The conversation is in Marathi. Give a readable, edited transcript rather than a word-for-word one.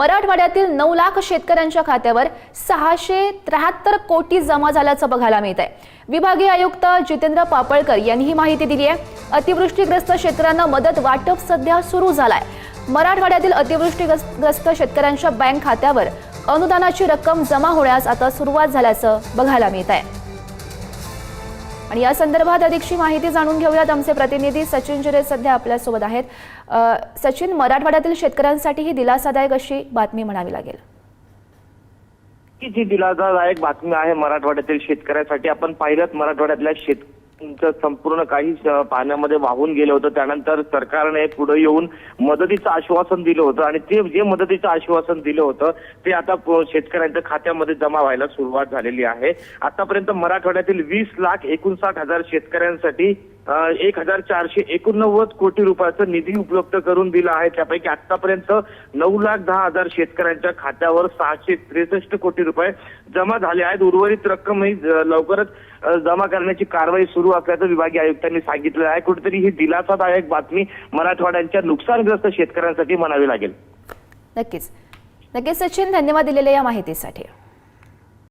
मराठवाड्यातील 9 लाख शेतकऱ्यांच्या खात्यावर 673 कोटी जमा झाल्याचं बघायला मिळत आहे। विभागीय आयुक्त जितेंद्र पापळकर यांनी ही माहिती दिली आहे। अतिवृष्टीग्रस्त शेतकऱ्यांना मदत वाटप सध्या सुरू झालाय। मराठवाड्यातील अतिवृष्टीग्रस्त शेतकऱ्यांच्या बँक खात्यावर अनुदानाची रक्कम जमा होण्यास आता सुरुवात झाल्याचं बघायला मिळत आहे। आणि या संदर्भात अधिकची माहिती जाणून घेऊयात। आमचे प्रतिनिधी सचिन जिरे सध्या आपल्या सोबत आहेत। सचिन, मराठवाड्यातील शेतकऱ्यांसाठी ही दिलासादायक अशी बातमी म्हणावी लागेल की जी दिलासादायक बातमी आहे मराठवाड्यातील शेतकऱ्यांसाठी। आपण पाहिलं मराठवाड्यातल्या शेतकऱ्यांचं संपूर्ण काही पाण्यामध्ये वाहून गेलं होतं। त्यानंतर सरकारने पुढे येऊन मदतीचं आश्वासन दिलं होतं आणि ते जे मदतीचं आश्वासन दिलं होतं ते आता शेतकऱ्यांच्या खात्यामध्ये जमा व्हायला सुरुवात झालेली आहे। आतापर्यंत मराठवाड्यातील 20,59,000 शेतकऱ्यांसाठी 1,489 कोटी रुपयाचं निधी उपलब्ध करून दिला आहे। त्यापैकी आतापर्यंत 9,10,000 शेतकऱ्यांच्या खात्यावर 663 कोटी रुपये जमा झाले आहेत। उर्वरित रक्कम ही लवकरच जमा करण्याची कारवाई सुरू असल्याचं विभागीय आयुक्तांनी सांगितलं आहे। कुठेतरी ही दिलासादायक बातमी मराठवाड्याच्या नुकसानग्रस्त शेतकऱ्यांसाठी म्हणावी लागेल। नक्कीच सचिन, धन्यवाद दिलेल्या या माहितीसाठी।